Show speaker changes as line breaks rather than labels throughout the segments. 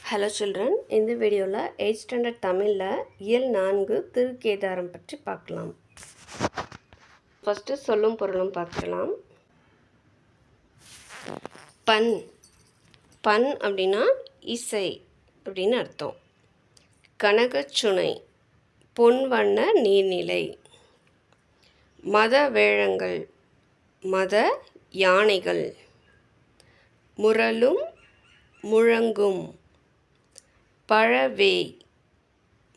Hello children, இந்த வீடியோவில் 8th standard தமிழில் இயல் 4 திருக்கேதாரம் பற்றி பார்க்கலாம். ஃபஸ்ட்டு சொல்லும் பொருளும் பார்க்கலாம். பண் பண் அப்படின்னா இசை அப்படின்னு அர்த்தம். கனகச்சுனை பொன் வண்ண நீர்நிலை. மத வேழங்கள் மத யானைகள். முரலும் முழங்கும் பழவே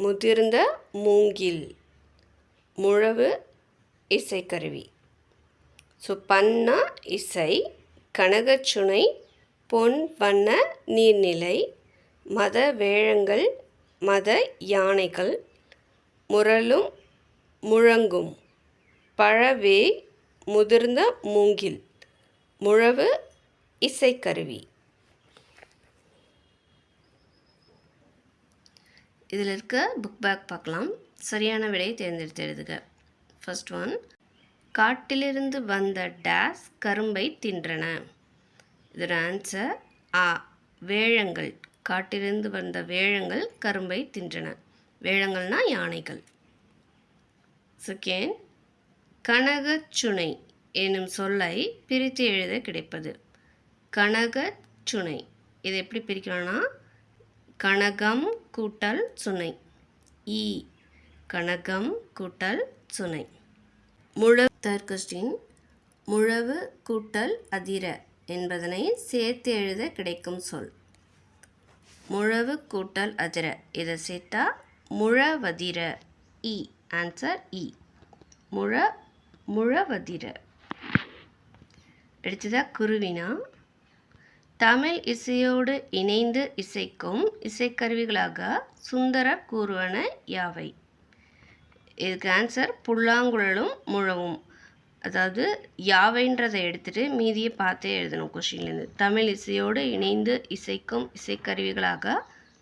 முதிர்ந்த மூங்கில். முழவு இசைக்கருவி. ஸோ பண்ணா இசை, கனகச்சுனை பொன் வண்ண நீர்நிலை, மத வேழங்கள் மத யானைகள், முரலும் முழங்கும் பழவே முதிர்ந்த மூங்கில். முழவு இசைக்கருவி. இதில் இருக்க புக் பேக் பார்க்கலாம். சரியான விடையை தேர்ந்தெடுத்து எழுதுக. ஃபர்ஸ்ட் ஒன், காட்டிலிருந்து வந்த டேஸ் கரும்பை தின்றன. இதோட ஆன்சர் ஆ, வேழங்கள். காட்டிலிருந்து வந்த வேழங்கள் கரும்பை தின்றன. வேழங்கள்னா யானைகள். செகண்ட், கனகச்சுனை எனும் சொல்லை பிரித்து எழுத கிடைப்பது. கனகச்சுனை இதை எப்படி பிரிக்கலாம்னா கனகம் கூட்டல் சுனை. ஈ, கனகம் கூட்டல் சுனை. முழவு. தேர்ட் கொஸ்டின், முழவு கூட்டல் அதிர என்பதனை சேர்த்து எழுத கிடைக்கும் சொல். முழவு கூட்டல் அதிர, இதை சேர்த்தா முழவதிர. இ, ஆன்சர் இ, முழவதிர. அடுத்ததாக குருவினா, தமிழ் இசையோடு இணைந்து இசைக்கும் இசைக்கருவிகளாக சுந்தர கூறுவன யாவை? இதுக்கு ஆன்சர் புல்லாங்குழலும் முழவும். அதாவது யாவைன்றதை எடுத்துகிட்டு மீதியை பார்த்தே எழுதணும் கொஷின்லேருந்து. தமிழ் இசையோடு இணைந்து இசைக்கும் இசைக்கருவிகளாக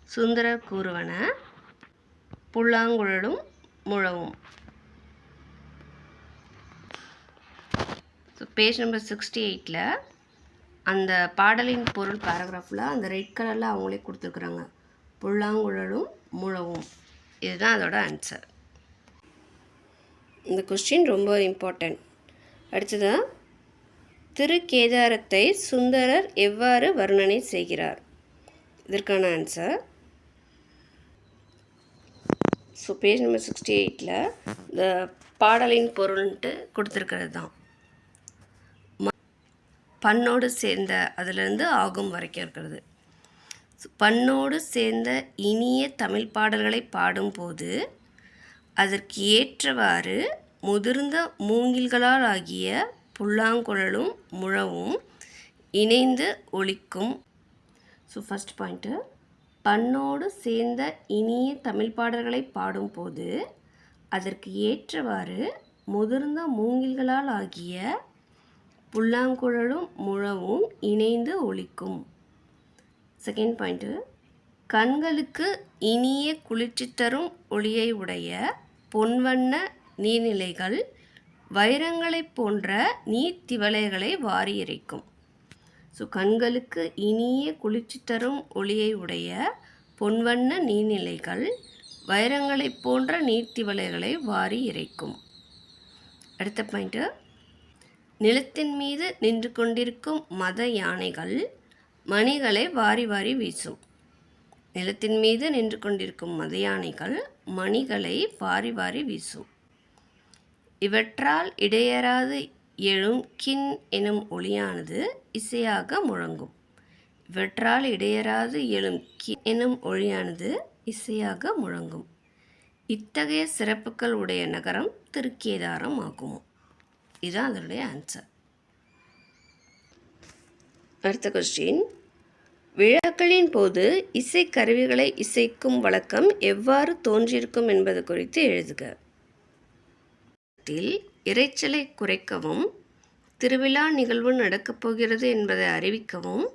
சுந்தர கூறுவன புல்லாங்குழலும் முழவும். ஸோ பேஜ் நம்பர் 68ல் அந்த பாடலின் பொருள் பேராகிராஃபில் அந்த ரெட் கலரில் அவங்களே கொடுத்துருக்குறாங்க. புல்லாங்குழலும் முழவும், இதுதான் அதோட ஆன்சர். இந்த கொஸ்டின் ரொம்ப இம்பார்ட்டன்ட். அடுத்ததாக, திருக்கேதாரத்தை சுந்தரர் எவ்வாறு வர்ணனை செய்கிறார்? இதற்கான ஆன்சர் ஸோ பேஜ் நம்பர் 68ல் இந்த பாடலின் பொருள்ன்ட்டு கொடுத்துருக்கிறது தான். பண்ணோடு சேர்ந்த, அதிலிருந்து ஆகும் வரைக்கும் இருக்கிறது. பண்ணோடு சேர்ந்த இனிய தமிழ் பாடல்களை பாடும்போது அதற்கு ஏற்றவாறு முதிர்ந்த மூங்கில்களால் ஆகிய புல்லாங்குழலும் முழவும் இணைந்து ஒலிக்கும். ஸோ ஃபஸ்ட் பாயிண்ட்டு, பண்ணோடு சேர்ந்த இனிய தமிழ் பாடல்களை பாடும்போது அதற்கு ஏற்றவாறு முதிர்ந்த மூங்கில்களால் ஆகிய புல்லாங்குழலும் முழவும் இணைந்து ஒலிக்கும். செகண்ட் பாயிண்ட்டு, கண்களுக்கு இனிய குளிர்ச்சி தரும் ஒளியை உடைய பொன்வண்ண நீர்நிலைகள் வைரங்களைப் போன்ற நீர்த்திவலைகளை வாரி இறைக்கும். ஸோ கண்களுக்கு இனிய குளிர்ச்சி தரும் ஒளியை உடைய பொன்வண்ண நீர்நிலைகள் வைரங்களைப் போன்ற நீர்த்திவலைகளை வாரி இறைக்கும். அடுத்த பாயிண்ட்டு, நிலத்தின் மீது நின்று கொண்டிருக்கும் மத யானைகள் மணிகளை வாரி வாரி வீசும். நிலத்தின் மீது நின்று கொண்டிருக்கும் மத யானைகள் மணிகளை வாரி வாரி வீசும். இவற்றால் இடையறாது எழும் கின் எனும் ஒளியானது இசையாக முழங்கும். இவற்றால் இடையறாது எழும் கின் எனும் ஒளியானது இசையாக முழங்கும். இத்தகைய சிறப்புகள் உடைய நகரம் திருக்கேதாரம் ஆகும். இதுதான் அதனுடைய ஆன்சர். அடுத்த கொஸ்டின், விழாக்களின் போது இசைக்கருவிகளை இசைக்கும் வழக்கம் எவ்வாறு தோன்றியிருக்கும் என்பது குறித்து எழுதுக. இரைச்சலை குறைக்கவும், திருவிழா நிகழ்வு நடக்கப் போகிறது என்பதை அறிவிக்கவும்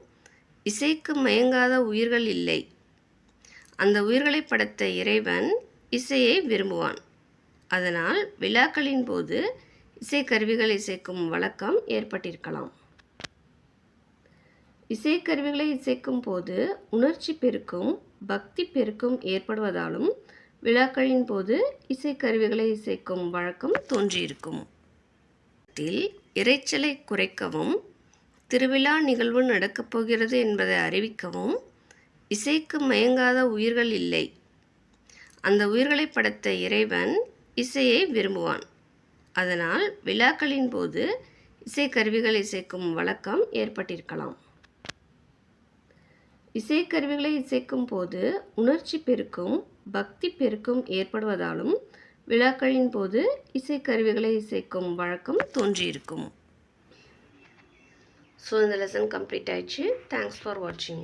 இசைக்கு மயங்காத உயிர்கள் இல்லை. அந்த உயிர்களை படைத்த இறைவன் இசையை விரும்புவான். அதனால் விழாக்களின் போது இசைக்கருவிகள் இசைக்கும் வழக்கம் ஏற்பட்டிருக்கலாம். இசைக்கருவிகளை இசைக்கும் போது உணர்ச்சி பெருக்கும் பக்தி பெருக்கும் ஏற்படுவதாலும் விழாக்களின் போது இசைக்கருவிகளை இசைக்கும் வழக்கம் தோன்றியிருக்கும். இரைச்சலை குறைக்கவும் திருவிழா நிகழ்வு நடக்கப் போகிறது என்பதை அறிவிக்கவும் இசைக்கு மயங்காத உயிர்கள் இல்லை. அந்த உயிர்களை படைத்த இறைவன் இசையை விரும்புவான். அதனால் விழாக்களின் போது இசைக்கருவிகள் இசைக்கும் வழக்கம் ஏற்பட்டிருக்கலாம். இசைக்கருவிகளை இசைக்கும் போது உணர்ச்சி பெருக்கும் பக்தி பெருக்கும் ஏற்படுவதாலும் விழாக்களின் போது இசைக்கருவிகளை இசைக்கும் வழக்கம் தோன்றியிருக்கும். ஸோ இந்த லெசன் கம்ப்ளீட் ஆயிடுச்சு. தேங்க்ஸ் ஃபார் வாட்சிங்.